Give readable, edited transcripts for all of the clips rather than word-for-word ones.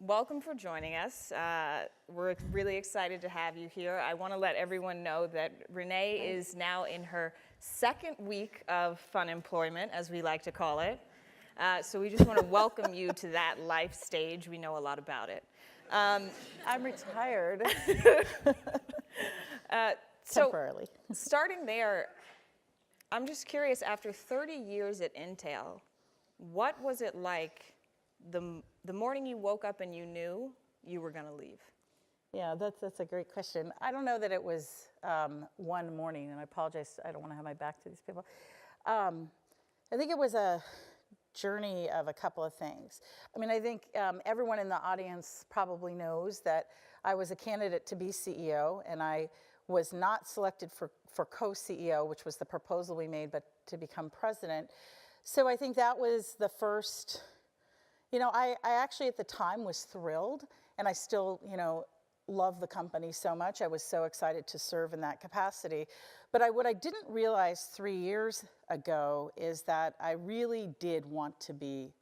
welcome for joining us. We're really excited to have you here. I want to let everyone know that Renee is now in her second week of fun employment, as we like to call it. So we just want to welcome you to that life stage. We know a lot about it. I'm retired. Temporarily. Starting there, I'm just curious, after 30 years at Intel, what was it like the morning you woke up and you knew you were going to leave? Yeah, that's a great question. I don't know that it was one morning, and I apologize, I don't want to have my back to these people. I think it was a journey of a couple of things. I mean, I think everyone in the audience probably knows that I was a candidate to be CEO, and I was not selected for co-CEO, which was the proposal we made, but to become president. So I think that was the first, I actually at the time was thrilled, and I still, love the company so much. I was so excited to serve in that capacity. But what I didn't realize 3 years ago is that I really did want to be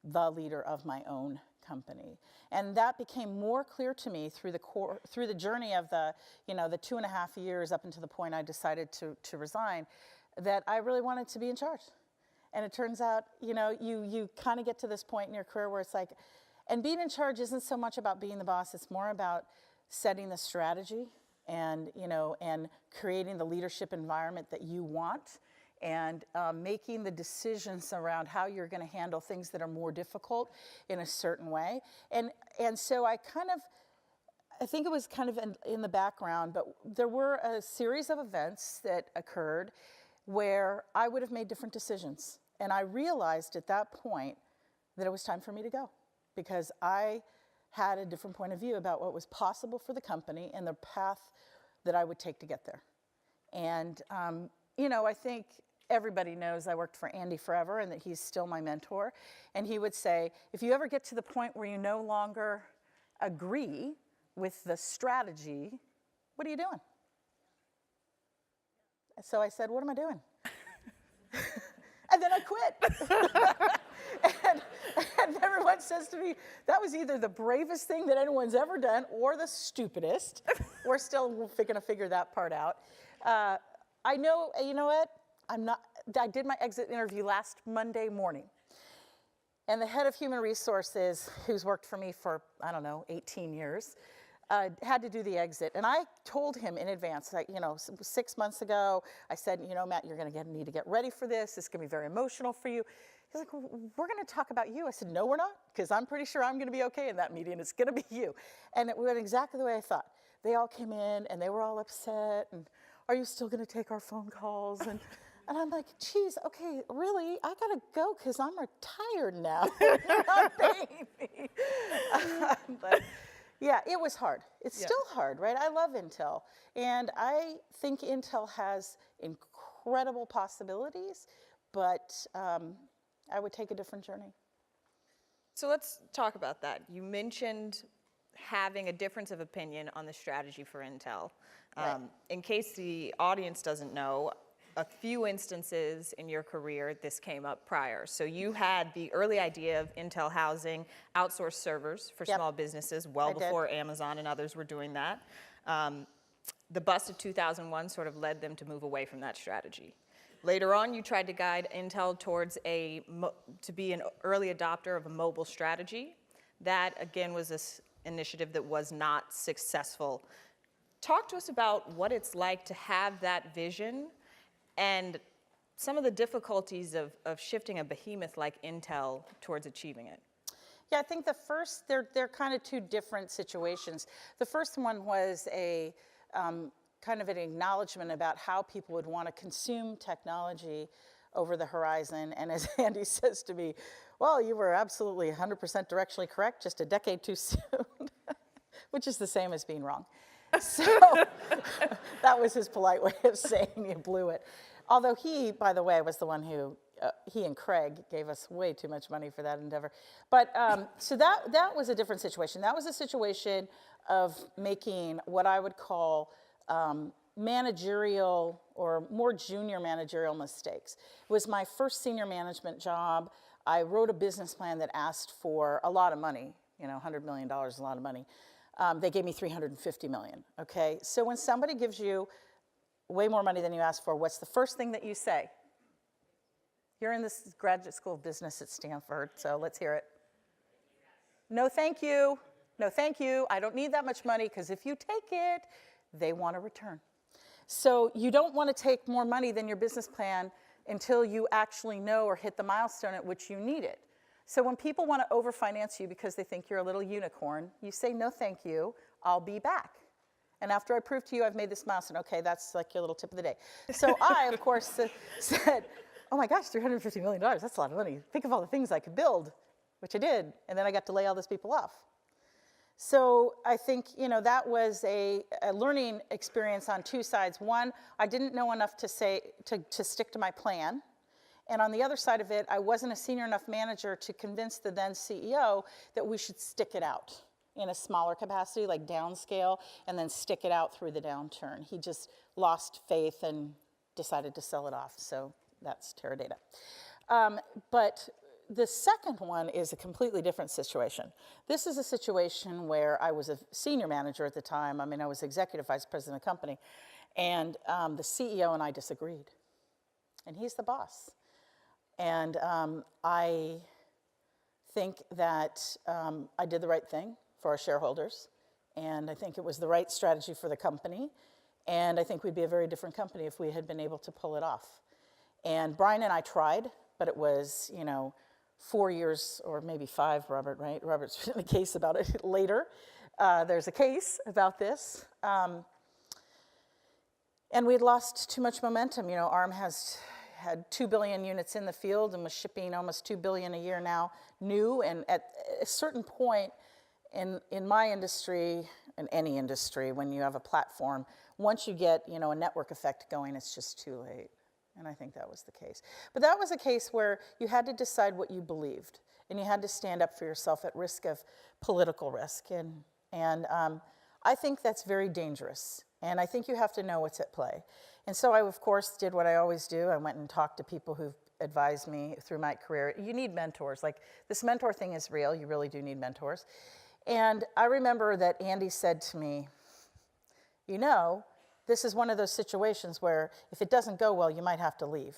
the leader of my own company. And that became more clear to me through the journey of the 2.5 years up until the point I decided to resign, that I really wanted to be in charge. And it turns out, you kind of get to this point in your career where it's like, and being in charge isn't so much about being the boss, it's more about setting the strategy and creating the leadership environment that you want, and making the decisions around how you're going to handle things that are more difficult in a certain way. And so I think it was kind of in the background, but there were a series of events that occurred where I would have made different decisions. And I realized at that point that it was time for me to go, because I had a different point of view about what was possible for the company and the path that I would take to get there. And, I think everybody knows I worked for Andy forever and that he's still my mentor. And he would say, if you ever get to the point where you no longer agree with the strategy, what are you doing? So I said, what am I doing? And then I quit. and everyone says to me, that was either the bravest thing that anyone's ever done or the stupidest. We're still going to figure that part out. I know, you know what? I did my exit interview last Monday morning. And the head of human resources, who's worked for me for, 18 years, had to do the exit. And I told him in advance, 6 months ago, I said, Matt, you're going to need to get ready for this. It's going to be very emotional for you. He's like, well, we're going to talk about you. I said, no, we're not, because I'm pretty sure I'm going to be okay in that meeting. It's going to be you. And it went exactly the way I thought. They all came in, and they were all upset, and are you still going to take our phone calls? And I'm like, geez, okay, really? I got to go because I'm retired now. You're not paying me. But yeah, it was hard. It's still hard, right? I love Intel. And I think Intel has incredible possibilities, but I would take a different journey. So let's talk about that. You mentioned having a difference of opinion on the strategy for Intel. Right. In case the audience doesn't know, a few instances in your career this came up prior. So you had the early idea of Intel housing outsourced servers for small businesses before Amazon and others were doing that. The bust of 2001 sort of led them to move away from that strategy. Later on, you tried to guide Intel towards to be an early adopter of a mobile strategy. That, again, was this initiative that was not successful. Talk to us about what it's like to have that vision and some of the difficulties of shifting a behemoth like Intel towards achieving it. Yeah, I think they're kind of two different situations. The first one was a kind of an acknowledgement about how people would want to consume technology over the horizon. And as Andy says to me, well, you were absolutely 100% directionally correct, just a decade too soon, which is the same as being wrong. So that was his polite way of saying you blew it. Although he, by the way, was the one who, he and Craig gave us way too much money for that endeavor. But so that was a different situation. That was a situation of making what I would call managerial or more junior managerial mistakes. It was my first senior management job. I wrote a business plan that asked for a lot of money $100 million is a lot of money. They gave me $350 million, okay? So when somebody gives you way more money than you asked for, what's the first thing that you say? You're in this graduate school of business at Stanford, so let's hear it. No, thank you. No, thank you. I don't need that much money, because if you take it, they want a return. So you don't want to take more money than your business plan until you actually know or hit the milestone at which you need it. So when people want to overfinance you because they think you're a little unicorn, you say, no, thank you, I'll be back. And after I prove to you I've made this milestone, okay, that's like your little tip of the day. So I, of course, said, oh my gosh, $350 million, that's a lot of money. Think of all the things I could build, which I did. And then I got to lay all those people off. So I think, that was a learning experience on two sides. One, I didn't know enough to stick to my plan. And on the other side of it, I wasn't a senior enough manager to convince the then CEO that we should stick it out in a smaller capacity, like downscale, and then stick it out through the downturn. He just lost faith and decided to sell it off. So that's Teradata. But the second one is a completely different situation. This is a situation where I was a senior manager at the time. I mean, I was executive vice president of the company. And the CEO and I disagreed. And he's the boss. And I think that I did the right thing for our shareholders. And I think it was the right strategy for the company. And I think we'd be a very different company if we had been able to pull it off. And Brian and I tried, but it was, 4 years or maybe 5, Robert, right? Robert's written a case about it later. There's a case about this. And we'd lost too much momentum. ARM had 2 billion units in the field and was shipping almost 2 billion a year now, new. And at a certain point in my industry, in any industry, when you have a platform, once you get, a network effect going, it's just too late. And I think that was the case. But that was a case where you had to decide what you believed, and you had to stand up for yourself at risk of political risk. And I think that's very dangerous. And I think you have to know what's at play. And so I, of course, did what I always do. I went and talked to people who've advised me through my career. You need mentors. Like, this mentor thing is real. You really do need mentors. And I remember that Andy said to me, this is one of those situations where if it doesn't go well, you might have to leave.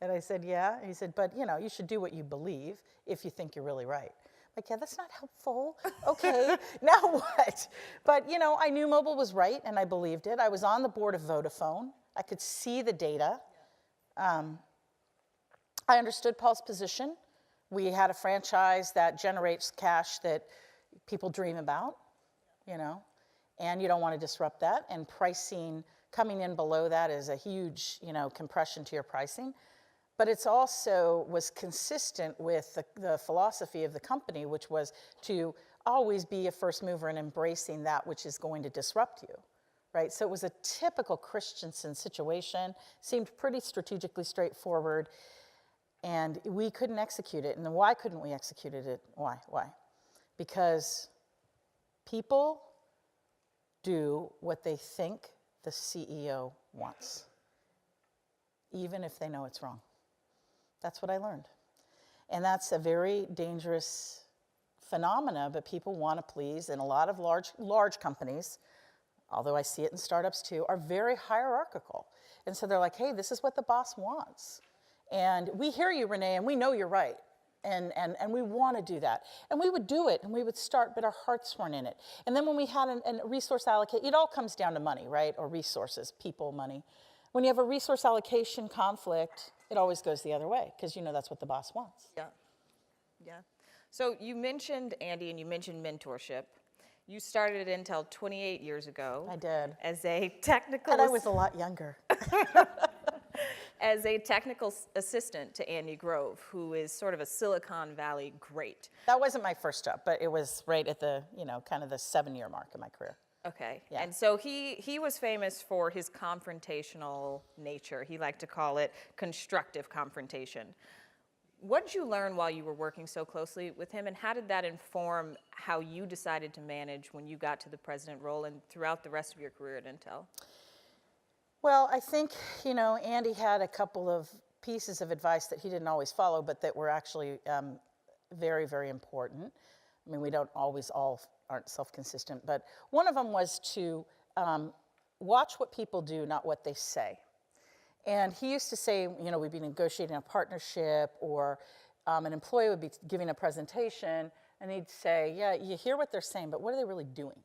And I said, yeah. And he said, but, you should do what you believe if you think you're really right. Like, yeah, that's not helpful. Okay, now what? But, I knew mobile was right, and I believed it. I was on the board of Vodafone. I could see the data. I understood Paul's position. We had a franchise that generates cash that people dream about, and you don't want to disrupt that. And pricing, coming in below that is a huge, compression to your pricing. But it's also was consistent with the philosophy of the company, which was to always be a first mover in embracing that which is going to disrupt you, right? So it was a typical Christensen situation, seemed pretty strategically straightforward, and we couldn't execute it. And then why couldn't we execute it? Why? Because people do what they think the CEO wants, even if they know it's wrong. That's what I learned. And that's a very dangerous phenomena, but people want to please, and a lot of large companies, although I see it in startups too, are very hierarchical. And so they're like, hey, this is what the boss wants. And we hear you, Renee, and we know you're right. And we want to do that. And we would do it, and we would start, but our hearts weren't in it. And then when we had a resource allocate, it all comes down to money, right? Or resources, people, money. When you have a resource allocation conflict, it always goes the other way, because that's what the boss wants. Yeah. So you mentioned, Andy, and you mentioned mentorship. You started at Intel 28 years ago. I did. As a technical... And I was a lot younger. As a technical assistant to Andy Grove, who is sort of a Silicon Valley great. That wasn't my first job, but it was right at the, kind of the 7-year mark of my career. Okay. Yeah. And so he was famous for his confrontational nature. He liked to call it constructive confrontation. What did you learn while you were working so closely with him, and how did that inform how you decided to manage when you got to the president role and throughout the rest of your career at Intel? Well, I think, Andy had a couple of pieces of advice that he didn't always follow, but that were actually very, very important. I mean, we don't always all aren't self-consistent, but one of them was to watch what people do, not what they say. And he used to say, we'd be negotiating a partnership, or an employee would be giving a presentation, and he'd say, yeah, you hear what they're saying, but what are they really doing?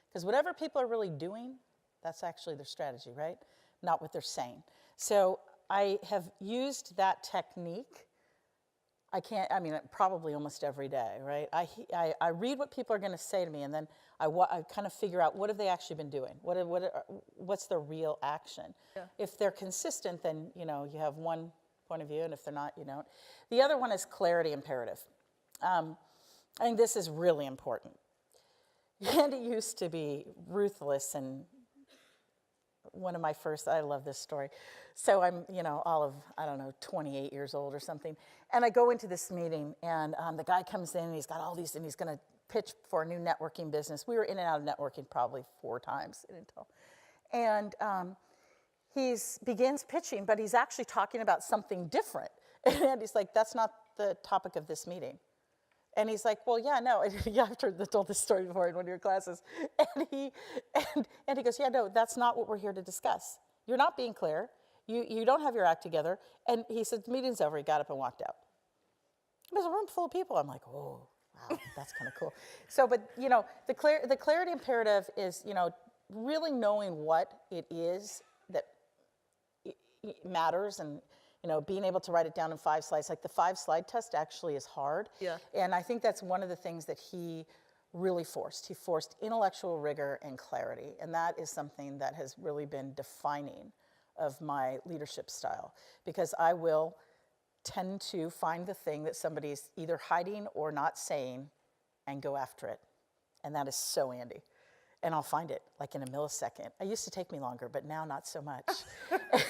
Because whatever people are really doing, that's actually their strategy, right? Not what they're saying. So I have used that technique. Probably almost every day, right? I read what people are going to say to me, and then I kind of figure out what have they actually been doing? What's their real action? Yeah. If they're consistent, then you have one point of view, and if they're not, you don't. The other one is clarity imperative. I think this is really important. Andy used to be ruthless, and one of my first, I love this story. So I'm, all of, 28 years old or something. And I go into this meeting, and the guy comes in, and he's got all these, and he's going to pitch for a new networking business. We were in and out of networking probably 4 times at Intel. And he begins pitching, but he's actually talking about something different. And he's like, that's not the topic of this meeting. And he's like, well, yeah, no. Yeah, I've told this story before in one of your classes. And he goes, yeah, no, that's not what we're here to discuss. You're not being clear. You don't have your act together. And he said, the meeting's over. He got up and walked out. There's a room full of people. I'm like, oh, wow, that's kind of cool. So, but, the clarity imperative is, really knowing what it is that matters, and being able to write it down in 5 slides. Like the 5-slide test actually is hard. Yeah. And I think that's one of the things that he really forced. He forced intellectual rigor and clarity. And that is something that has really been defining of my leadership style, because I will tend to find the thing that somebody's either hiding or not saying and go after it. And that is so Andy. And I'll find it like in a millisecond. It used to take me longer, but now not so much.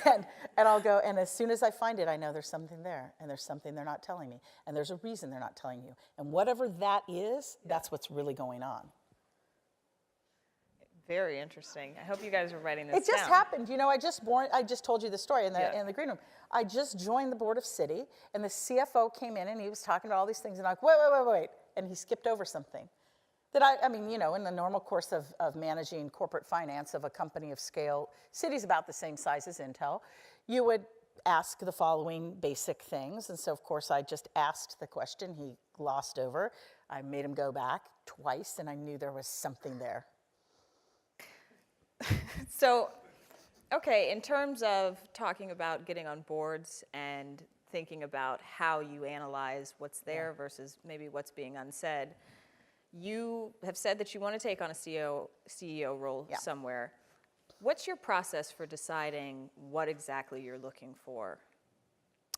and I'll go, and as soon as I find it, I know there's something there, and there's something they're not telling me, and there's a reason they're not telling you. And whatever that is, that's what's really going on. Very interesting. I hope you guys are writing this down. It just happened. I just told you the story in the green room. I just joined the board of Citi, and the CFO came in, and he was talking about all these things, and I'm like, wait. And he skipped over something. That in the normal course of managing corporate finance of a company of scale, Citi's about the same size as Intel, you would ask the following basic things. And so, of course, I just asked the question. He glossed over. I made him go back twice, and I knew there was something there. So, okay, in terms of talking about getting on boards and thinking about how you analyze what's there versus maybe what's being unsaid, you have said that you want to take on a CEO role somewhere. What's your process for deciding what exactly you're looking for?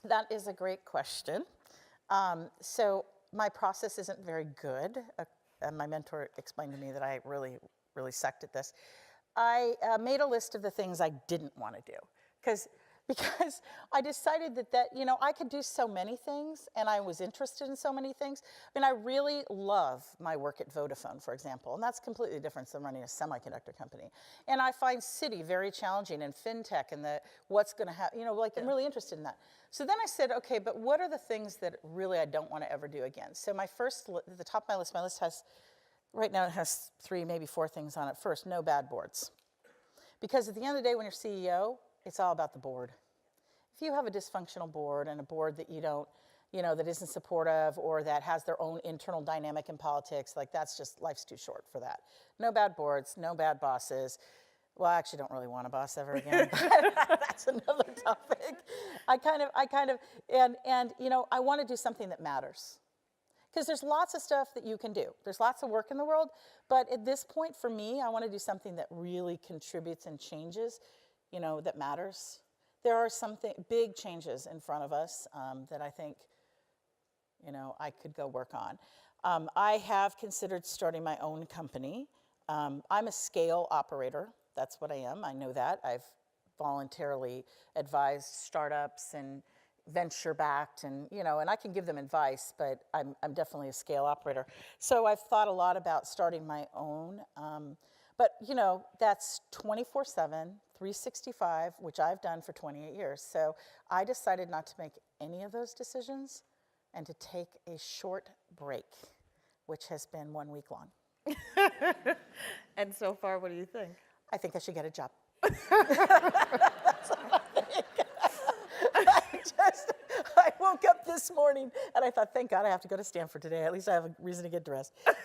That is a great question. So my process isn't very good. My mentor explained to me that I really, really sucked at this. I made a list of the things I didn't want to do because I decided that I could do so many things, and I was interested in so many things. I really love my work at Vodafone, for example, and that's completely different than running a semiconductor company. And I find Citi very challenging, and fintech, and what's going to happen. I'm really interested in that. So then I said, okay, but what are the things that really I don't want to ever do again? So at the top of my list has, right now it has 3, maybe 4 things on it. First, no bad boards. Because at the end of the day, when you're CEO, it's all about the board. If you have a dysfunctional board, and a board that you don't, that isn't supportive, or that has their own internal dynamic in politics, life's too short for that. No bad boards, no bad bosses. Well, I actually don't really want a boss ever again, but that's another topic. I want to do something that matters. Because there's lots of stuff that you can do. There's lots of work in the world, but at this point for me, I want to do something that really contributes and changes, that matters. There are some big changes in front of us that I think, I could go work on. I have considered starting my own company. I'm a scale operator. That's what I am. I know that. I've voluntarily advised startups and venture-backed, and I can give them advice, but I'm definitely a scale operator. So I've thought a lot about starting my own, but that's 24/7, 365, which I've done for 28 years. So I decided not to make any of those decisions and to take a short break. which has been 1 week long. And so far, what do you think? I think I should get a job. That's what I think. I woke up this morning and I thought, thank God I have to go to Stanford today. At least I have a reason to get dressed. Because,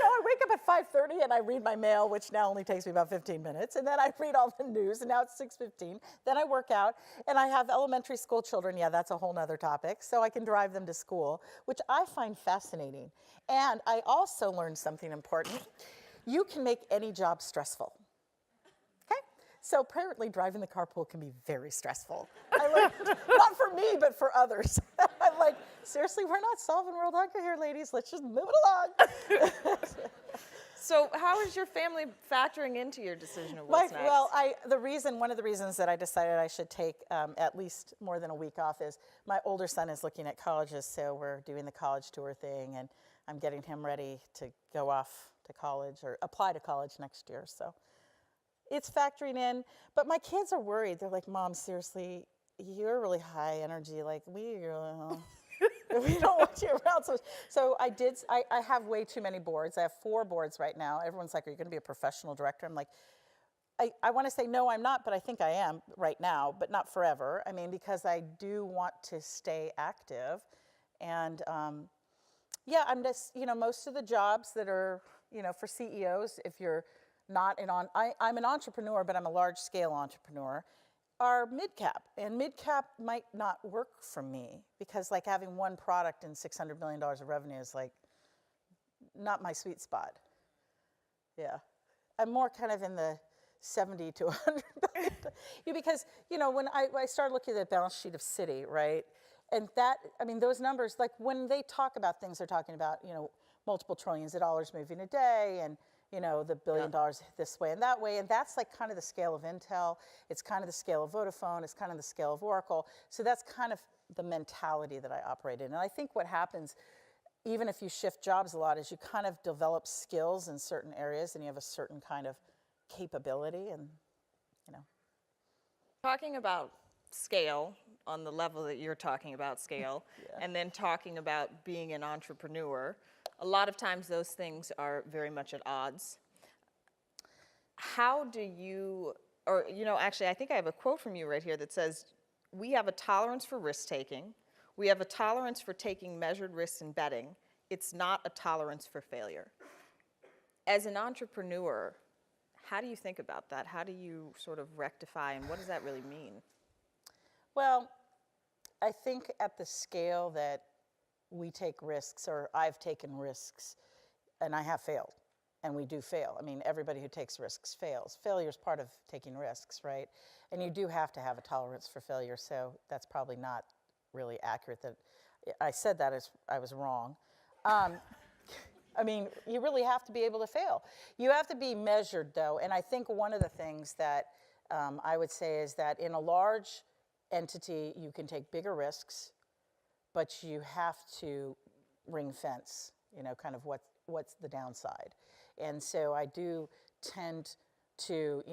I wake up at 5:30 and I read my mail, which now only takes me about 15 minutes. And then I read all the news, and now it's 6:15. Then I work out, and I have elementary school children. Yeah, that's a whole nother topic. So I can drive them to school, which I find fascinating. And I also learned something important. You can make any job stressful. Okay? So apparently driving the carpool can be very stressful. I learned, not for me, but for others. I'm like, seriously, we're not solving world hunger here, ladies. Let's just move it along. So how is your family factoring into your decision of what's next? Well, one of the reasons that I decided I should take at least more than a week off is my older son is looking at colleges, so we're doing the college tour thing, and I'm getting him ready to go off to college or apply to college next year. So it's factoring in, but my kids are worried. They're like, Mom, seriously, you're really high energy. Like, we don't want you around. So I have way too many boards. I have 4 boards right now. Everyone's like, are you going to be a professional director? I'm like, I want to say, no, I'm not, but I think I am right now, but not forever. I mean, because I do want to stay active. And yeah, I'm just, most of the jobs that are, for CEOs, if you're not I'm an entrepreneur, but I'm a large scale entrepreneur, are mid-cap. And mid-cap might not work for me because like having one product and $600 million of revenue is like not my sweet spot. Yeah. I'm more kind of in the 70 to 100 million. Because, when I started looking at the balance sheet of Citi, right? And those numbers, like when they talk about things, they're talking about, multiple trillions of dollars moving a day and, the $1 billion this way and that way. And that's like kind of the scale of Intel. It's kind of the scale of Vodafone. It's kind of the scale of Oracle. So that's kind of the mentality that I operate in. And I think what happens, even if you shift jobs a lot, is you kind of develop skills in certain areas and you have a certain kind of capability and, Talking about scale on the level that you're talking about scale, and then talking about being an entrepreneur, a lot of times those things are very much at odds. How do you, actually I think I have a quote from you right here that says, we have a tolerance for risk taking. We have a tolerance for taking measured risks and betting. It's not a tolerance for failure. As an entrepreneur, how do you think about that? How do you sort of rectify, and what does that really mean? Well, I think at the scale that we take risks, or I've taken risks, and I have failed, and we do fail. I mean, everybody who takes risks fails. Failure is part of taking risks, right? And you do have to have a tolerance for failure, so that's probably not really accurate. That I said that as I was wrong. You really have to be able to fail. You have to be measured, though, and I think one of the things that I would say is that in a large entity, you can take bigger risks, but you have to ring fence, kind of what's the downside. And so I do tend to,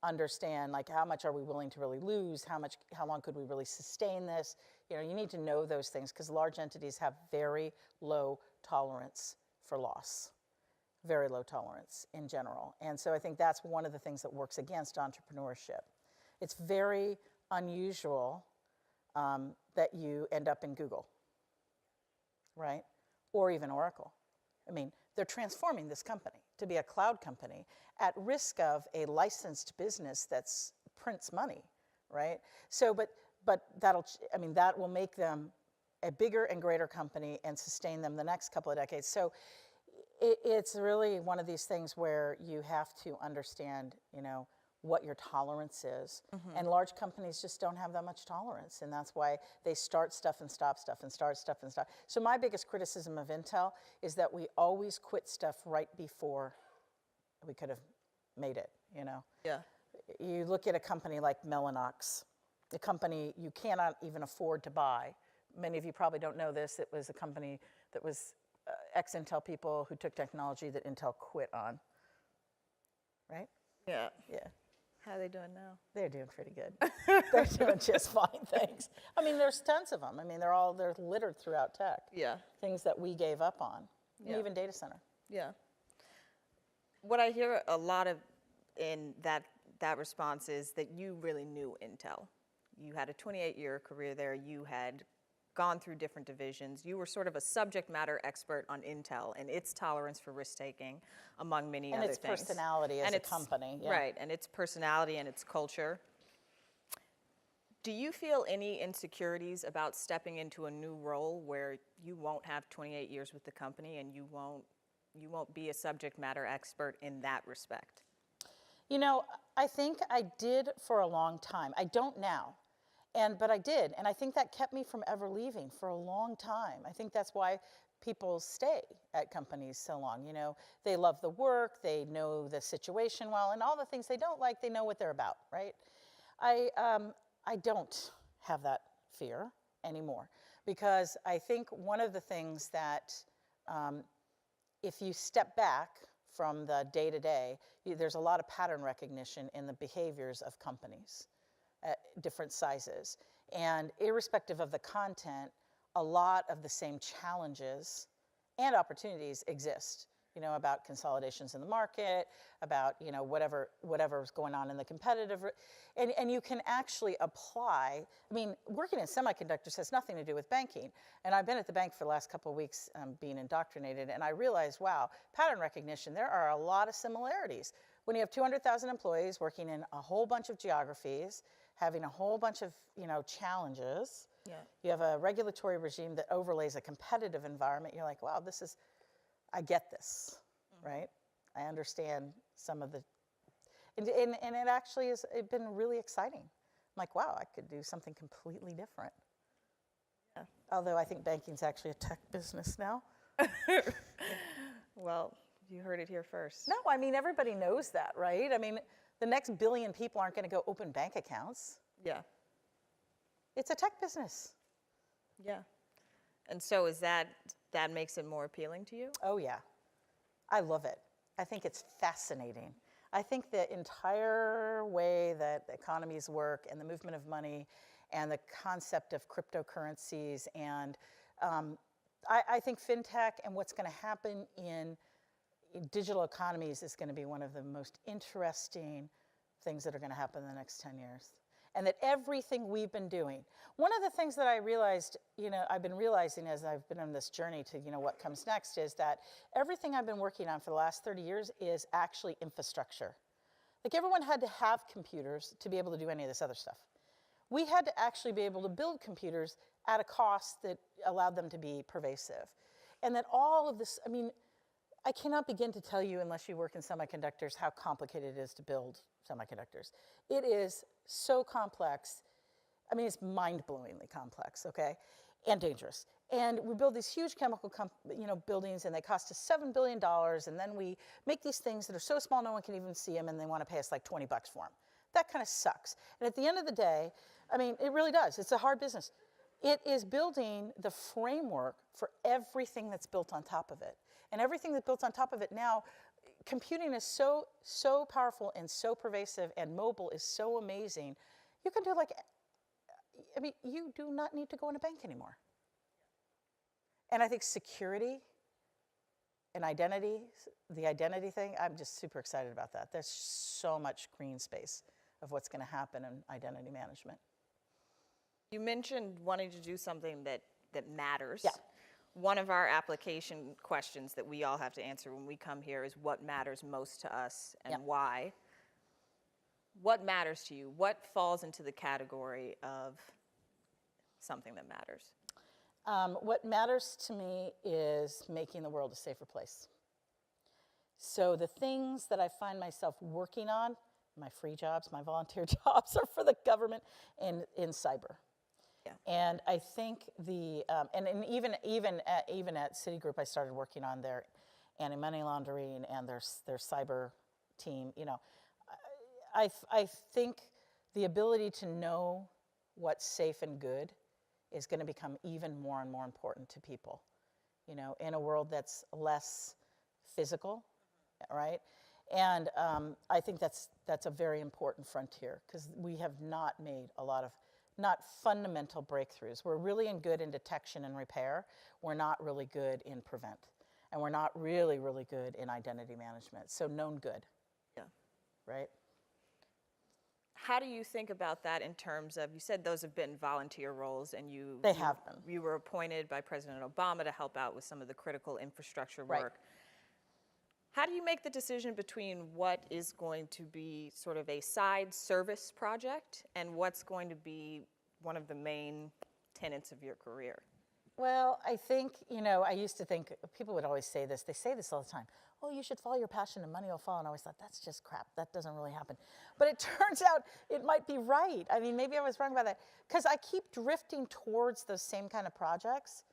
understand like how much are we willing to really lose, how long could we really sustain this? You need to know those things because large entities have very low tolerance for loss, very low tolerance in general. And so I think that's one of the things that works against entrepreneurship. It's very unusual that you end up in Google, right? Or even Oracle. I mean, they're transforming this company to be a cloud company at risk of a licensed business that prints money, right? So, but that will make them a bigger and greater company and sustain them the next couple of decades. So it's really one of these things where you have to understand, what your tolerance is. Mm-hmm. And large companies just don't have that much tolerance. And that's why they start stuff and stop stuff and start stuff and stop. So my biggest criticism of Intel is that we always quit stuff right before we could have made it, Yeah. You look at a company like Mellanox, a company you cannot even afford to buy. Many of you probably don't know this. It was a company that was ex-Intel people who took technology that Intel quit on, right? Yeah. Yeah. How are they doing now? They're doing pretty good. They're doing just fine, thanks. I mean, there's tons of them. I mean, they're littered throughout tech. Yeah. Things that we gave up on, and Yeah. even data center. Yeah. What I hear a lot of in that response is that you really knew Intel. You had a 28-year career there. You had gone through different divisions. You were sort of a subject matter expert on Intel and its tolerance for risk-taking, among many other things. And its personality as a company. Yeah. Right, and its personality and its culture. Do you feel any insecurities about stepping into a new role where you won't have 28 years with the company and you won't be a subject matter expert in that respect? You know, I think I did for a long time. I don't now. But I did, and I think that kept me from ever leaving for a long time. I think that's why people stay at companies so long. You know, they love the work, they know the situation well, and all the things they don't like, they know what they're about, right? I don't have that fear anymore, because I think one of the things that if you step back from the day-to-day, there's a lot of pattern recognition in the behaviors of companies at different sizes. And irrespective of the content, a lot of the same challenges and opportunities exist, you know, about consolidations in the market, about, you know, whatever's going on in the competitive, and you can actually apply. I mean, working in semiconductors has nothing to do with banking. And I've been at the bank for the last couple of weeks being indoctrinated, and I realized, wow, pattern recognition, there are a lot of similarities. When you have 200,000 employees working in a whole bunch of geographies, having a whole bunch of, you know, challenges. Yeah. You have a regulatory regime that overlays a competitive environment. You're like, wow, I get this, right? I understand some of the, and it actually has been really exciting. I'm like, wow, I could do something completely different. Yeah. Although I think banking's actually a tech business now. Well, you heard it here first. No, I mean, everybody knows that, right? I mean, the next billion people aren't going to go open bank accounts. Yeah. It's a tech business. Yeah. And so is that makes it more appealing to you? Oh, yeah. I love it. I think it's fascinating. I think the entire way that economies work and the movement of money and the concept of cryptocurrencies and I think fintech and what's going to happen in digital economies is going to be one of the most interesting things that are going to happen in the next 10 years. And that everything we've been doing, one of the things that I realized, you know, I've been realizing as I've been on this journey to, you know, what comes next is that everything I've been working on for the last 30 years is actually infrastructure. Like everyone had to have computers to be able to do any of this other stuff. We had to actually be able to build computers at a cost that allowed them to be pervasive. And that all of this, I mean, I cannot begin to tell you, unless you work in semiconductors, how complicated it is to build semiconductors. It is so complex. I mean, it's mind-blowingly complex, okay, and dangerous. And we build these huge chemical buildings, and they cost us $7 billion, and then we make these things that are so small no one can even see them, and they want to pay us like 20 bucks for them. That kind of sucks. And at the end of the day, I mean, it really does. It's a hard business. It is building the framework for everything that's built on top of it. And everything that's built on top of it now, computing is so powerful and so pervasive, and mobile is so amazing. You can do you do not need to go in a bank anymore. And I think security and identity, the identity thing, I'm just super excited about that. There's so much green space of what's going to happen in identity management. You mentioned wanting to do something that matters. Yeah. One of our application questions that we all have to answer when we come here is what matters most to us and why. What matters to you? What falls into the category of something that matters? What matters to me is making the world a safer place. So the things that I find myself working on, my free jobs, my volunteer jobs, are for the government and in cyber. Yeah. And I think and even at Citigroup, I started working on their anti-money laundering and their cyber team. You know, I think the ability to know what's safe and good is going to become even more and more important to people. You know, in a world that's less physical, right? And I think that's a very important frontier, because we have not made a lot of, not fundamental breakthroughs. We're really good in detection and repair. We're not really good in prevent. And we're not really, really good in identity management. So known good. Yeah. Right? How do you think about that in terms of, you said those have been volunteer roles, and They have been. You were appointed by President Obama to help out with some of the critical infrastructure Right. work. How do you make the decision between what is going to be sort of a side service project and what's going to be one of the main tenets of your career? Well, I think, I used to think, people would always say this, they say this all the time, oh, you should follow your passion and money will follow. And I always thought, that's just crap. That doesn't really happen. But it turns out it might be right. I mean, maybe I was wrong about that. Because I keep drifting towards those same kind of projects.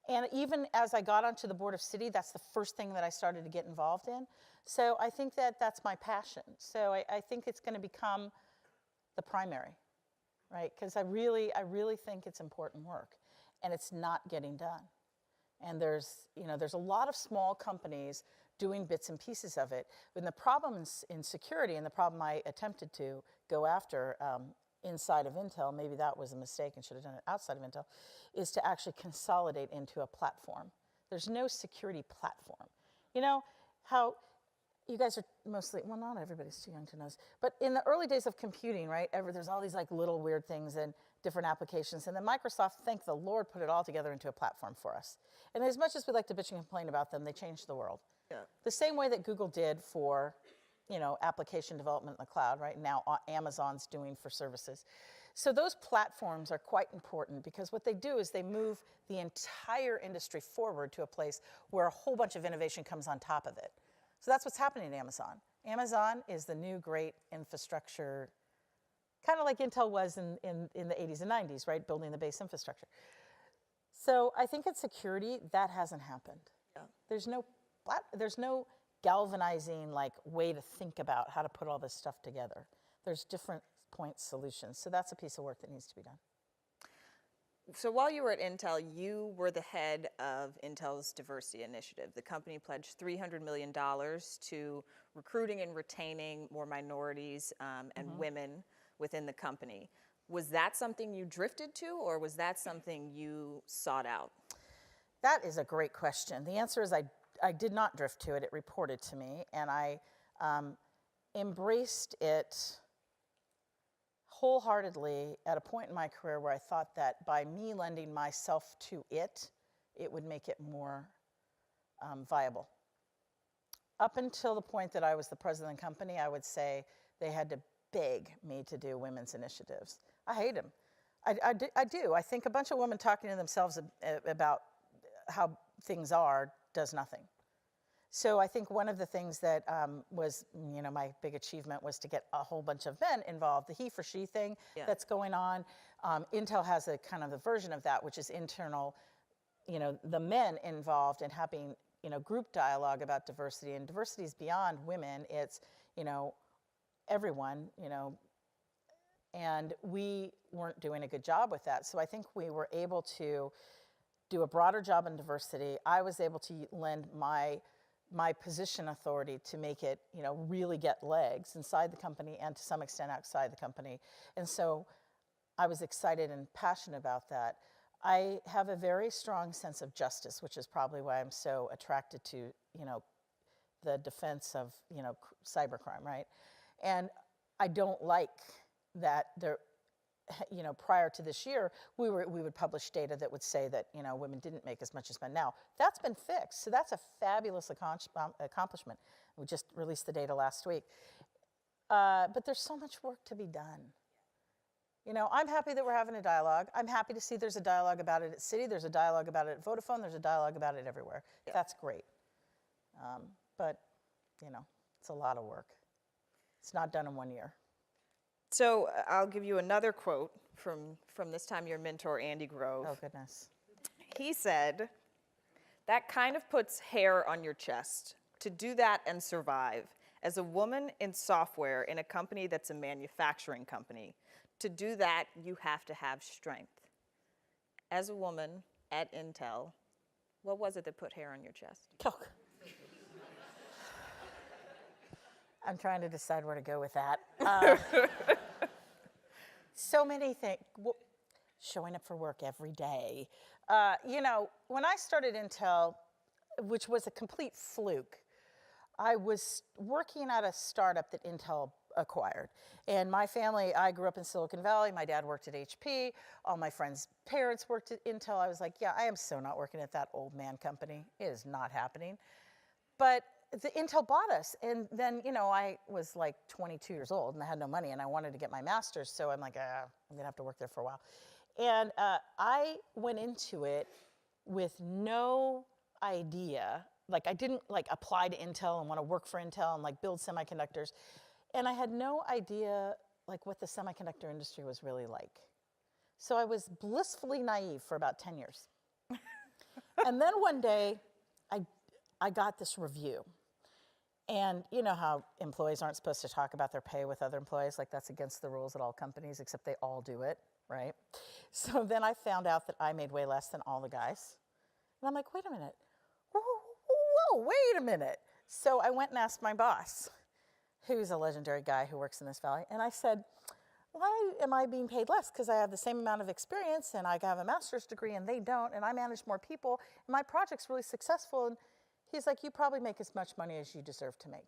And even as I got onto the board of city, that's the first thing that I started to get involved in. So I think that that's my passion. So I think it's going to become the primary, right? Because I really think it's important work. And it's not getting done. And there's a lot of small companies doing bits and pieces of it. And the problem in security, and the problem I attempted to go after inside of Intel, maybe that was a mistake and should have done it outside of Intel, is to actually consolidate into a platform. There's no security platform. You know how you guys are mostly, well, not everybody's too young to know this, but in the early days of computing, right, there's all these like little weird things and different applications, and then Microsoft, thank the Lord, put it all together into a platform for us. And as much as we like to bitch and complain about them, they changed the world. Yeah. The same way that Google did for, application development in the cloud, right? Now Amazon's doing for services. So those platforms are quite important, because what they do is they move the entire industry forward to a place where a whole bunch of innovation comes on top of it. So that's what's happening at Amazon. Amazon is the new great infrastructure, kind of like Intel was in the 80s and 90s, right? Building the base infrastructure. So I think in security, that hasn't happened. Yeah. There's no galvanizing way to think about how to put all this stuff together. There's different point solutions. So that's a piece of work that needs to be done. So while you were at Intel, you were the head of Intel's diversity initiative. The company pledged $300 million to recruiting and retaining more minorities and women within the company. Was that something you drifted to, or was that something you sought out? That is a great question. The answer is I did not drift to it. It reported to me, and I embraced it wholeheartedly at a point in my career where I thought that by me lending myself to it, it would make it more viable. Up until the point that I was the president of the company, I would say they had to beg me to do women's initiatives. I hate them. I do. I think a bunch of women talking to themselves about how things are does nothing. So I think one of the things that was, my big achievement was to get a whole bunch of men involved. The he for she thing that's going on. Intel has a kind of a version of that, which is internal, the men involved in having, group dialogue about diversity. And diversity is beyond women. It's, everyone, and we weren't doing a good job with that. So I think we were able to do a broader job in diversity. I was able to lend my position authority to make it, really get legs inside the company and to some extent outside the company. And so I was excited and passionate about that. I have a very strong sense of justice, which is probably why I'm so attracted to, the defense of, cybercrime, right? And I don't like that there, prior to this year, we would publish data that would say that, women didn't make as much as men. Now, that's been fixed, so that's a fabulous accomplishment. We just released the data last week. But there's so much work to be done. I'm happy that we're having a dialogue. I'm happy to see there's a dialogue about it at Citi, there's a dialogue about it at Vodafone, there's a dialogue about it everywhere. Yeah. That's great. But, it's a lot of work. It's not done in 1 year. So I'll give you another quote from this time your mentor, Andy Grove. Oh, goodness. He said, "That kind of puts hair on your chest. To do that and survive. As a woman in software in a company that's a manufacturing company, to do that, you have to have strength." As a woman at Intel, what was it that put hair on your chest? Oh. I'm trying to decide where to go with that. So many things. Showing up for work every day. You know, when I started Intel, which was a complete fluke, I was working at a startup that Intel acquired. And my family, I grew up in Silicon Valley. My dad worked at HP. All my friends' parents worked at Intel. I was like, yeah, I am so not working at that old man company. It is not happening. But the Intel bought us. And then, you know, I was like 22 years old and I had no money and I wanted to get my master's. So I'm like, I'm going to have to work there for a while. And I went into it with no idea. Like I didn't like apply to Intel and want to work for Intel and like build semiconductors. And I had no idea like what the semiconductor industry was really like. So I was blissfully naive for about 10 years. And then one day I got this review. And you know how employees aren't supposed to talk about their pay with other employees? Like that's against the rules at all companies, except they all do it, right? So then I found out that I made way less than all the guys. And I'm like, wait a minute. Whoa, wait a minute. So I went and asked my boss, who's a legendary guy who works in this valley, and I said, why am I being paid less? Because I have the same amount of experience and I have a master's degree and they don't, and I manage more people, and my project's really successful. And he's like, you probably make as much money as you deserve to make.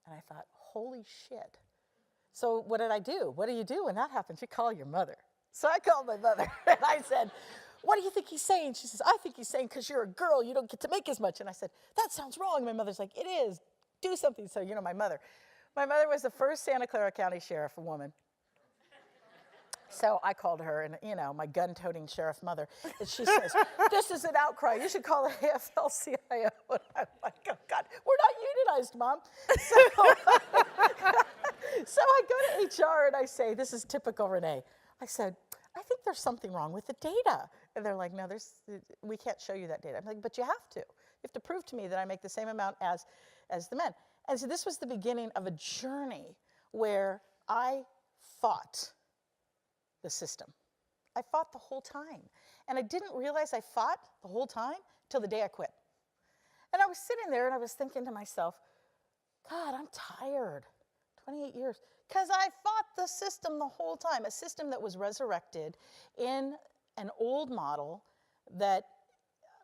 And I thought, holy shit. So what did I do? What do you do when that happens? You call your mother. So I called my mother and I said, what do you think he's saying? She says, I think he's saying because you're a girl, you don't get to make as much. And I said, that sounds wrong. My mother's like, it is. Do something. So, you know, my mother was the first Santa Clara County sheriff, a woman. So I called her, and, you know, my gun-toting sheriff mother, and she says, this is an outcry. You should call the AFL-CIO. And I'm like, oh, God, we're not unionized, Mom. So I go to HR, and I say, this is typical Renee. I said, I think there's something wrong with the data. And they're like, no, we can't show you that data. I'm like, but you have to. You have to prove to me that I make the same amount as the men. And so this was the beginning of a journey where I fought the system. I fought the whole time. And I didn't realize I fought the whole time till the day I quit. And I was sitting there and I was thinking to myself, God, I'm tired. 28 years. Because I fought the system the whole time, a system that was resurrected in an old model that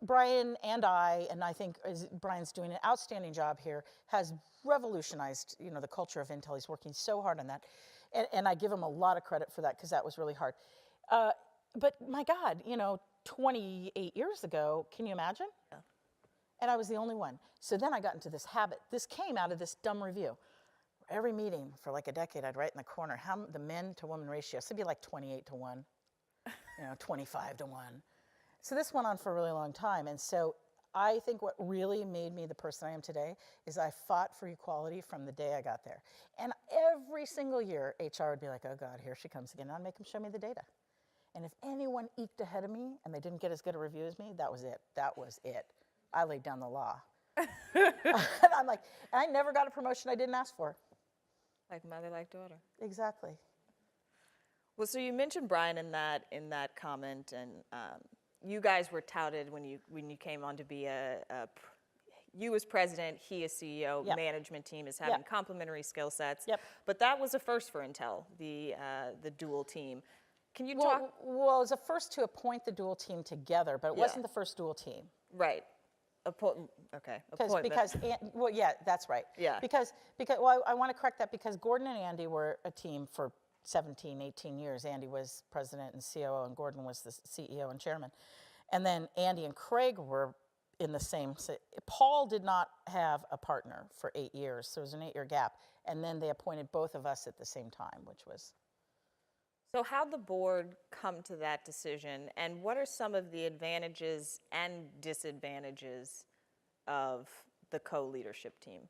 Brian and I think Brian's doing an outstanding job here, has revolutionized, you know, the culture of Intel. He's working so hard on that. And I give him a lot of credit for that because that was really hard. But my God, you know, 28 years ago, can you imagine? Yeah. And I was the only one. So then I got into this habit. This came out of this dumb review. Every meeting for like a decade, I'd write in the corner, how the men to woman ratio. So it'd be like 28 to 1, you know, 25 to 1. So this went on for a really long time. And so I think what really made me the person I am today is I fought for equality from the day I got there. And every single year, HR would be like, oh God, here she comes again. And I'd make them show me the data. And if anyone eked ahead of me and they didn't get as good a review as me, that was it. That was it. I laid down the law. And I'm like, and I never got a promotion I didn't ask for. Like mother, like daughter. Exactly. Well, so you mentioned Brian in that comment, and you guys were touted when you came on to be you as president, he as CEO, yep. Management team as having yep. complementary skill sets. Yep. But that was a first for Intel, the dual team. Can you talk? Well, it was the first to appoint the dual team together, but it wasn't the first dual team. Right. Okay. Because well, yeah, that's right. Yeah. Because well, I want to correct that because Gordon and Andy were a team for 17, 18 years. Andy was president and COO, and Gordon was the CEO and chairman. And then Andy and Craig were in the same. Paul did not have a partner for 8 years, so it was an 8-year gap. And then they appointed both of us at the same time, which was. So how'd the board come to that decision, and what are some of the advantages and disadvantages of the co-leadership team?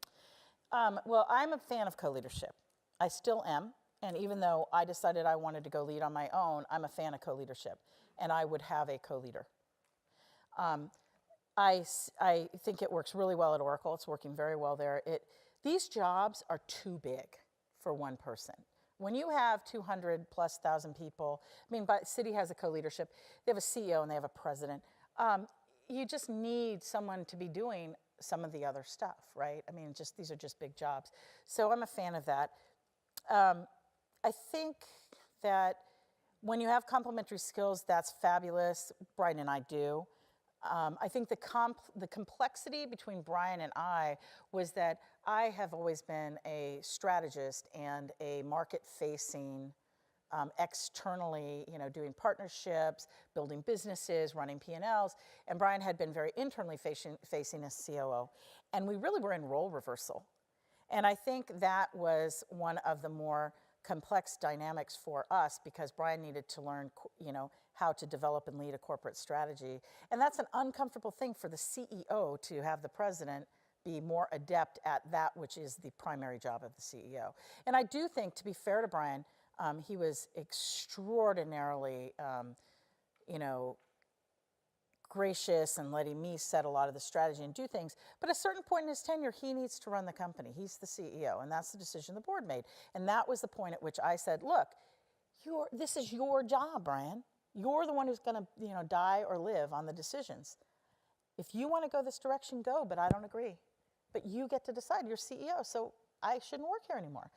Well, I'm a fan of co-leadership. I still am, and even though I decided I wanted to go lead on my own, I'm a fan of co-leadership, and I would have a co-leader. I think it works really well at Oracle. It's working very well there. These jobs are too big for one person. When you have 200,000+ people, I mean, Citi has a co-leadership. They have a CEO and they have a president. You just need someone to be doing some of the other stuff, right? I mean, these are just big jobs. So I'm a fan of that. I think that when you have complementary skills, that's fabulous. Brian and I do. I think the complexity between Brian and I was that I have always been a strategist and a market-facing, externally, doing partnerships, building businesses, running P&Ls, and Brian had been very internally facing as COO. And we really were in role reversal. And I think that was one of the more complex dynamics for us because Brian needed to learn, how to develop and lead a corporate strategy. And that's an uncomfortable thing for the CEO to have the president be more adept at that which is the primary job of the CEO. And I do think, to be fair to Brian, he was extraordinarily, gracious and letting me set a lot of the strategy and do things. But at a certain point in his tenure, he needs to run the company. He's the CEO, and that's the decision the board made. And that was the point at which I said, look, this is your job, Brian. You're the one who's going to, die or live on the decisions. If you want to go this direction, go, but I don't agree. But you get to decide. You're CEO, so I shouldn't work here anymore.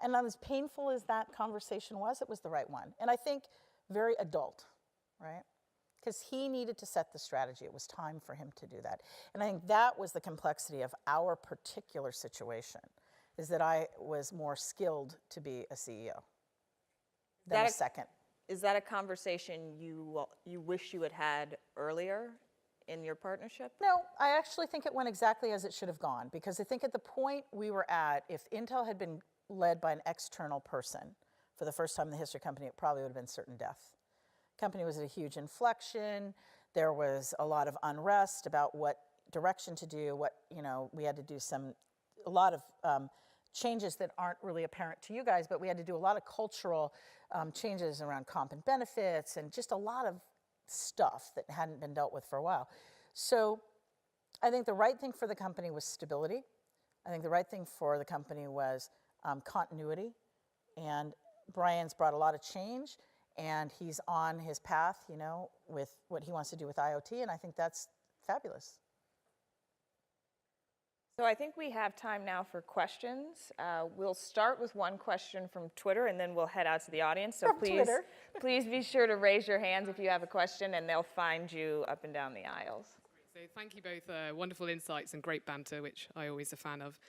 And as painful as that conversation was, it was the right one. And I think very adult, right? Because he needed to set the strategy. It was time for him to do that. And I think that was the complexity of our particular situation, is that I was more skilled to be a CEO than a second. Is that a conversation you wish you had had earlier in your partnership? No, I actually think it went exactly as it should have gone, because I think at the point we were at, if Intel had been led by an external person for the first time in the history of the company, it probably would have been certain death. The company was at a huge inflection. There was a lot of unrest about what direction to do, we had to do a lot of changes that aren't really apparent to you guys, but we had to do a lot of cultural changes around comp and benefits and just a lot of stuff that hadn't been dealt with for a while. So I think the right thing for the company was stability. I think the right thing for the company was continuity. And Brian's brought a lot of change, and he's on his path, with what he wants to do with IoT, and I think that's fabulous. So I think we have time now for questions. We'll start with one question from Twitter, and then we'll head out to the audience. So please be sure to raise your hands if you have a question, and they'll find you up and down the aisles. So thank you both. Wonderful insights and great banter, which I always a fan of.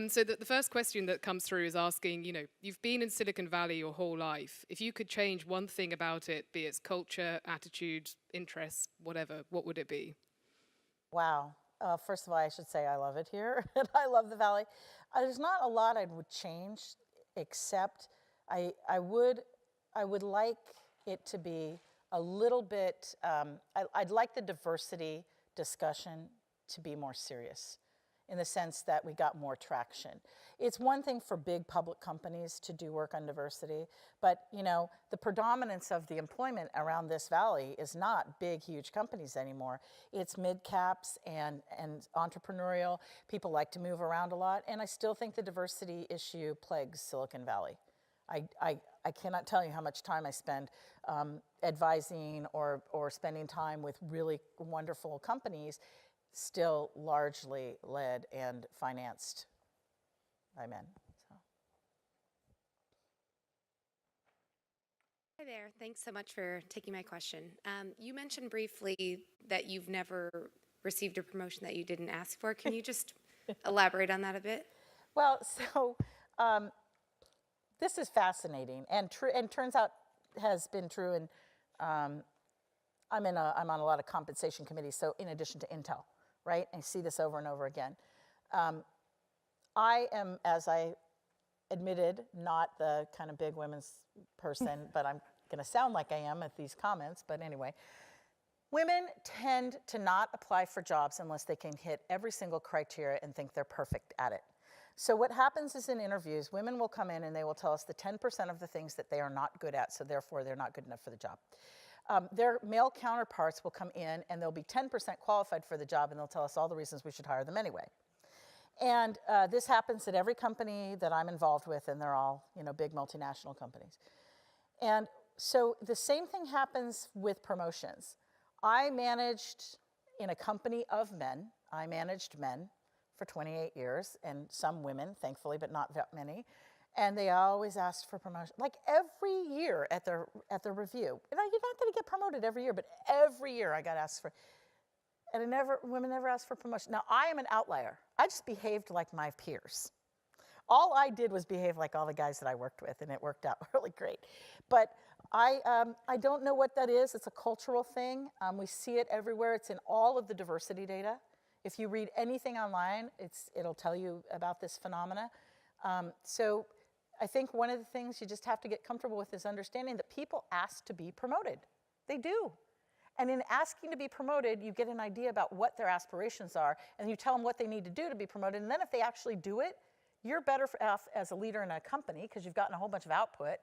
So the first question that comes through is asking, you've been in Silicon Valley your whole life. If you could change one thing about it, be its culture, attitude, interests, whatever, what would it be? Wow. First of all, I should say I love it here, and I love the Valley. There's not a lot I would change, except I would like it to be a little bit, I'd like the diversity discussion to be more serious, in the sense that we got more traction. It's one thing for big public companies to do work on diversity, but the predominance of the employment around this valley is not big, huge companies anymore. It's mid-caps and entrepreneurial. People like to move around a lot, and I still think the diversity issue plagues Silicon Valley. I cannot tell you how much time I spend advising or spending time with really wonderful companies, still largely led and financed by men. So. Hi there. Thanks so much for taking my question. You mentioned briefly that you've never received a promotion that you didn't ask for. Can you just elaborate on that a bit? Well, so this is fascinating, and turns out has been true. And I'm on a lot of compensation committees. So in addition to Intel, right? I see this over and over again. I am, as I admitted, not the kind of big women's person, but I'm going to sound like I am at these comments. But anyway, women tend to not apply for jobs unless they can hit every single criteria and think they're perfect at it. So what happens is in interviews, women will come in and they will tell us the 10% of the things that they are not good at, so therefore they're not good enough for the job. Their male counterparts will come in and they'll be 10% qualified for the job, and they'll tell us all the reasons we should hire them anyway. And this happens at every company that I'm involved with, and they're all big multinational companies. And so the same thing happens with promotions. I managed in a company of men. I managed men for 28 years, and some women, thankfully, but not that many. And they always asked for promotion, like every year at their review. And you're not going to get promoted every year, but every year I got asked for. And women never asked for promotion. Now I am an outlier. I just behaved like my peers. All I did was behave like all the guys that I worked with, and it worked out really great. But I don't know what that is. It's a cultural thing. We see it everywhere. It's in all of the diversity data. If you read anything online, it'll tell you about this phenomena. So I think one of the things you just have to get comfortable with is understanding that people ask to be promoted. They do. And in asking to be promoted, you get an idea about what their aspirations are, and you tell them what they need to do to be promoted. And then if they actually do it, you're better off as a leader in a company because you've gotten a whole bunch of output,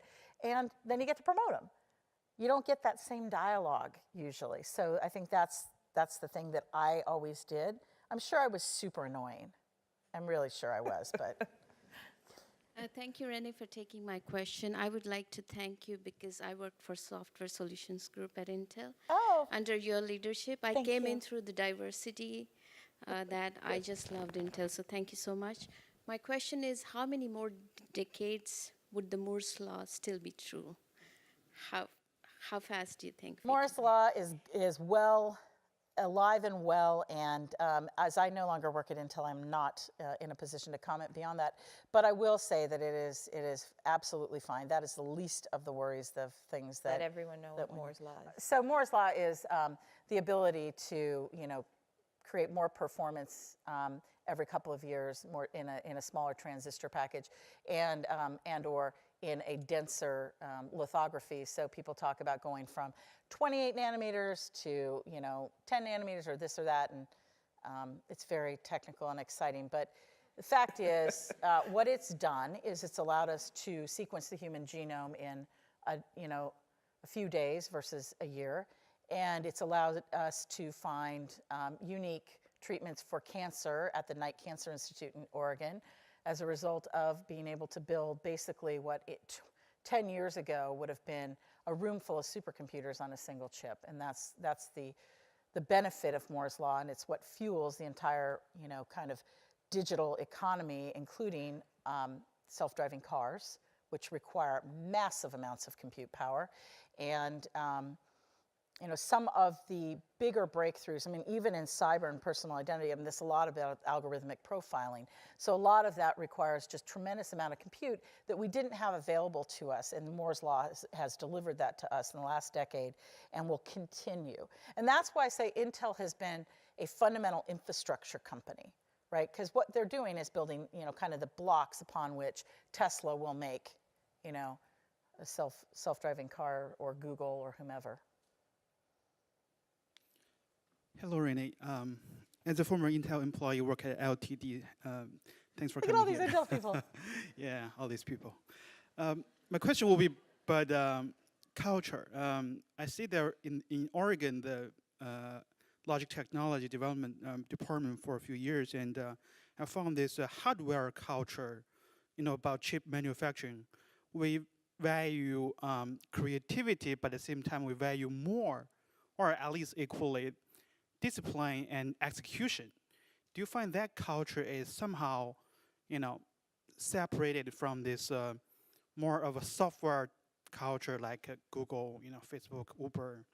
and then you get to promote them. You don't get that same dialogue usually. So I think that's the thing that I always did. I'm sure I was super annoying. I'm really sure I was, but. Thank you, Renee, for taking my question. I would like to thank you because I worked for Software Solutions Group at Intel. Oh. Under your leadership, I Thank came you. in through the diversity that I just loved Intel, so thank you so much. My question is, how many more decades would the Moore's Law still be true? How fast do you think? Moore's Law is well alive and well, and as I no longer work at Intel, I'm not in a position to comment beyond that. But I will say that it is absolutely fine. That is the least of the worries, the things that Let everyone know what Moore's Law is. So Moore's Law is the ability to create more performance every couple of years, more in a smaller transistor package, and or in a denser lithography. So people talk about going from 28 nanometers to 10 nanometers or this or that, and it's very technical and exciting. But the fact is, what it's done is it's allowed us to sequence the human genome in a few days versus a year, and it's allowed us to find unique treatments for cancer at the Knight Cancer Institute in Oregon as a result of being able to build basically what 10 years ago would have been a room full of supercomputers on a single chip. And that's the benefit of Moore's Law, and it's what fuels the entire kind of digital economy, including self-driving cars, which require massive amounts of compute power. And some of the bigger breakthroughs, I mean, even in cyber and personal identity, I mean, there's a lot about algorithmic profiling. So a lot of that requires just tremendous amount of compute that we didn't have available to us, and Moore's Law has delivered that to us in the last decade and will continue. And that's why I say Intel has been a fundamental infrastructure company, right? Because what they're doing is building, kind of the blocks upon which Tesla will make, a self-driving car, or Google, or whomever. Hello, Renee. As a former Intel employee, work at LTD. Thanks for Look at coming all these here. Intel people. Yeah, all these people. My question will be about culture. I see there in Oregon, the logic technology development department for a few years, and I found this hardware culture, about chip manufacturing. We value creativity, but at the same time we value more, or at least equally, discipline and execution. Do you find that culture is somehow, separated from this more of a software culture like Google, Facebook, Uber?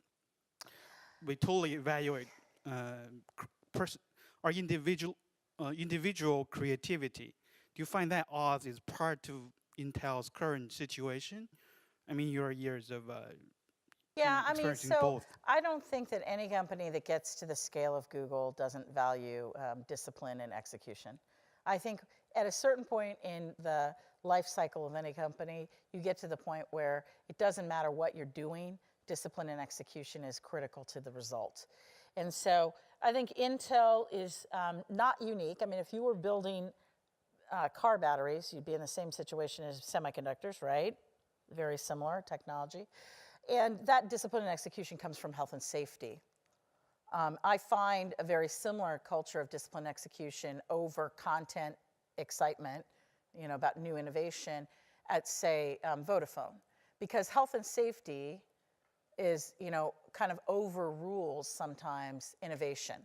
We totally evaluate our individual creativity. Do you find that odds is part of Intel's current situation? I mean, your years of Yeah, I mean, experiencing so both. I don't think that any company that gets to the scale of Google doesn't value discipline and execution. I think at a certain point in the life cycle of any company, you get to the point where it doesn't matter what you're doing, discipline and execution is critical to the result. And so I think Intel is not unique. I mean, if you were building car batteries, you'd be in the same situation as semiconductors, right? Very similar technology. And that discipline and execution comes from health and safety. I find a very similar culture of discipline and execution over content excitement, about new innovation at, say, Vodafone. Because health and safety is, kind of overrules sometimes innovation.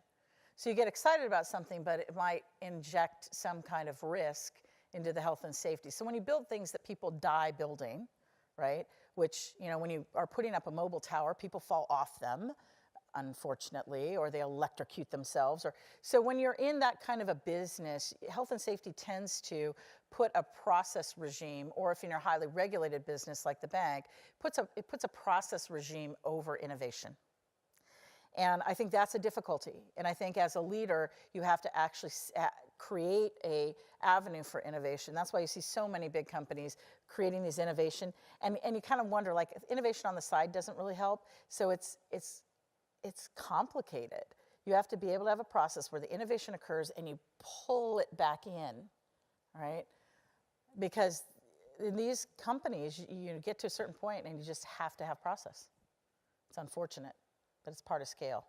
So you get excited about something, but it might inject some kind of risk into the health and safety. So when you build things that people die building, right, which, you know, when you are putting up a mobile tower, people fall off them, unfortunately, or they electrocute themselves. So when you're in that kind of a business, health and safety tends to put a process regime, or if you're in a highly regulated business like the bank, it puts a process regime over innovation. And I think that's a difficulty. And I think as a leader, you have to actually create a avenue for innovation. That's why you see so many big companies creating these innovation. And you kind of wonder, like, if innovation on the side doesn't really help. So it's complicated. You have to be able to have a process where the innovation occurs and you pull it back in, right? Because in these companies, you get to a certain point and you just have to have process. It's unfortunate, but it's part of scale.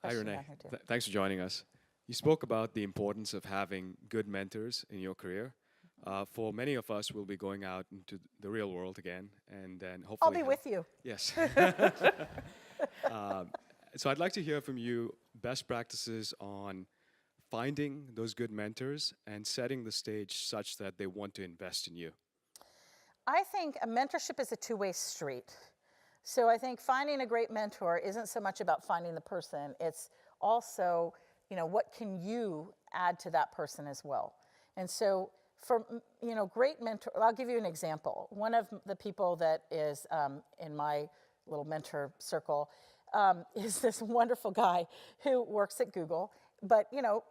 Hi, Question Renee. down here, too. Thanks for joining us. You spoke about the importance of having good mentors in your career. For many of us, we'll be going out into the real world again, and then hopefully I'll be with you. Yes. So I'd like to hear from you best practices on finding those good mentors and setting the stage such that they want to invest in you. I think a mentorship is a two-way street. So I think finding a great mentor isn't so much about finding the person, it's also, you know, what can you add to that person as well? And so for, you know, great mentor, I'll give you an example. One of the people that is in my little mentor circle is this wonderful guy who works at Google. But, you know,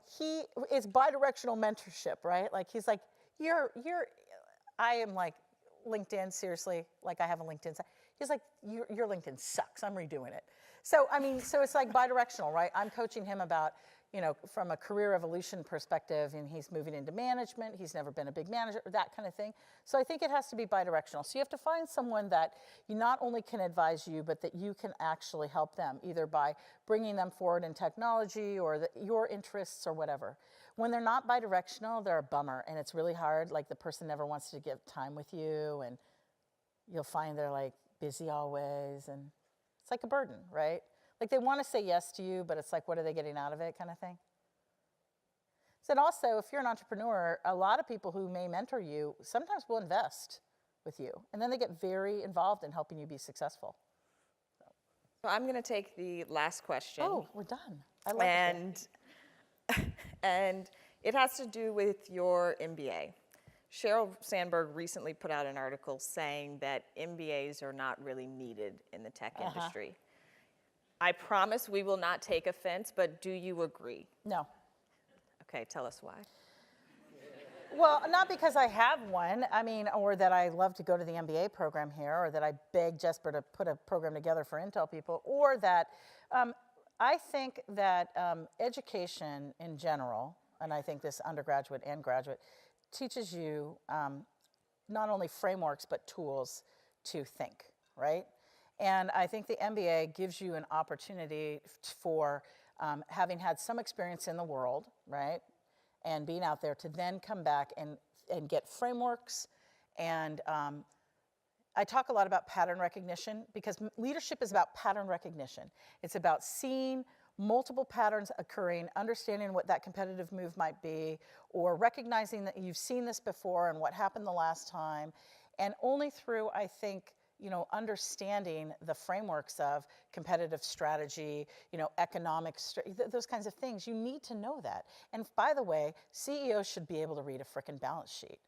it's bidirectional mentorship, right? Like, he's like, I am like, LinkedIn, seriously, like I have a LinkedIn site. He's like, your LinkedIn sucks, I'm redoing it. So, I mean, so it's like bidirectional, right? I'm coaching him about, you know, from a career evolution perspective, and he's moving into management, he's never been a big manager, that kind of thing. So I think it has to be bidirectional. So you have to find someone that you not only can advise you, but that you can actually help them, either by bringing them forward in technology or your interests or whatever. When they're not bidirectional, they're a bummer, and it's really hard. Like, the person never wants to give time with you, and you'll find they're like busy always, and it's like a burden, right? Like, they want to say yes to you, but it's like, what are they getting out of it, kind of thing. So, and also, if you're an entrepreneur, a lot of people who may mentor you sometimes will invest with you, and then they get very involved in helping you be successful. So I'm going to take the last question. Oh, we're done. I love it. And it has to do with your MBA. Sheryl Sandberg recently put out an article saying that MBAs are not really needed in the tech industry. I promise we will not take offense, but do you agree? No. Okay, tell us why. Well, not because I have one, I mean, or that I love to go to the MBA program here, or that I begged Jesper to put a program together for Intel people, or that I think that education in general, and I think this undergraduate and graduate, teaches you not only frameworks, but tools to think, right? And I think the MBA gives you an opportunity for having had some experience in the world, right? And being out there to then come back and get frameworks. And I talk a lot about pattern recognition, because leadership is about pattern recognition. It's about seeing multiple patterns occurring, understanding what that competitive move might be, or recognizing that you've seen this before and what happened the last time. And only through, I think, you know, understanding the frameworks of competitive strategy, you know, economic, those kinds of things, you need to know that. And by the way, CEOs should be able to read a frickin' balance sheet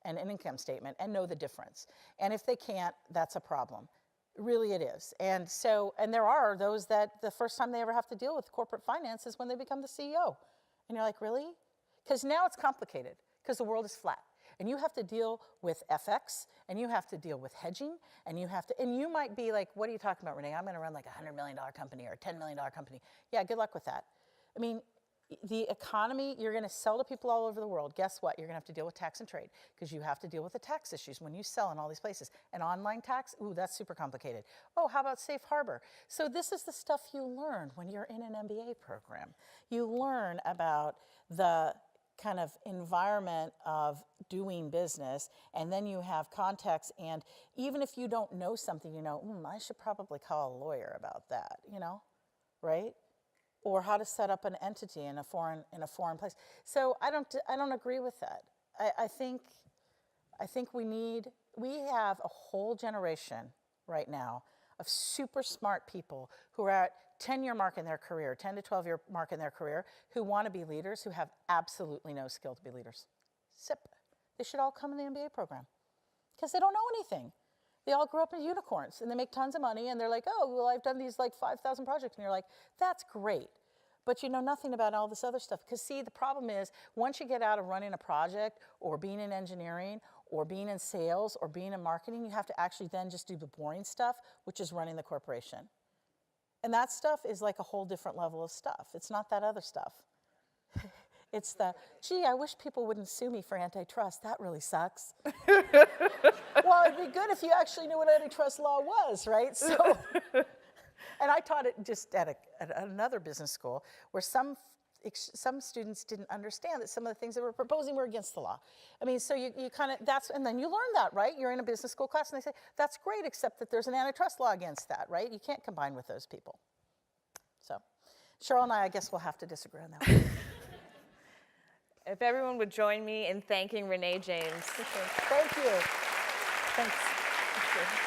and an income statement and know the difference. And if they can't, that's a problem. Really it is. And so, and there are those that the first time they ever have to deal with corporate finance is when they become the CEO. And you're like, really? Because now it's complicated, because the world is flat. And you have to deal with FX, and you have to deal with hedging, and you might be like, what are you talking about, Renee? I'm going to run like a $100 million company or a $10 million company. Yeah, good luck with that. I mean, the economy, you're going to sell to people all over the world. Guess what? You're going to have to deal with tax and trade, because you have to deal with the tax issues when you sell in all these places. And online tax, ooh, that's super complicated. Oh, how about safe harbor? So this is the stuff you learn when you're in an MBA program. You learn about the kind of environment of doing business, and then you have context, and even if you don't know something, you know, I should probably call a lawyer about that, you know, right? Or how to set up an entity in a foreign place. So I don't agree with that. I think we have a whole generation right now of super smart people who are at 10-year mark in their career, 10 to 12-year mark in their career, who want to be leaders, who have absolutely no skill to be leaders. SIP. They should all come in the MBA program because they don't know anything. They all grew up as unicorns and they make tons of money and they're like, oh, well, I've done these like 5,000 projects. And you're like, that's great. But you know nothing about all this other stuff. Because see, the problem is once you get out of running a project or being in engineering or being in sales or being in marketing, you have to actually then just do the boring stuff, which is running the corporation. And that stuff is like a whole different level of stuff. It's not that other stuff. It's the, gee, I wish people wouldn't sue me for antitrust. That really sucks. Well, it'd be good if you actually knew what antitrust law was, right? So, and I taught it just at another business school where some students didn't understand that some of the things they were proposing were against the law. I mean, so you kind of, and then you learn that, right? You're in a business school class and they say, that's great, except that there's an antitrust law against that, right? You can't combine with those people. So, Cheryl and I guess we'll have to disagree on that one. If everyone would join me in thanking Renee James. Thank you. Thanks. Thank you.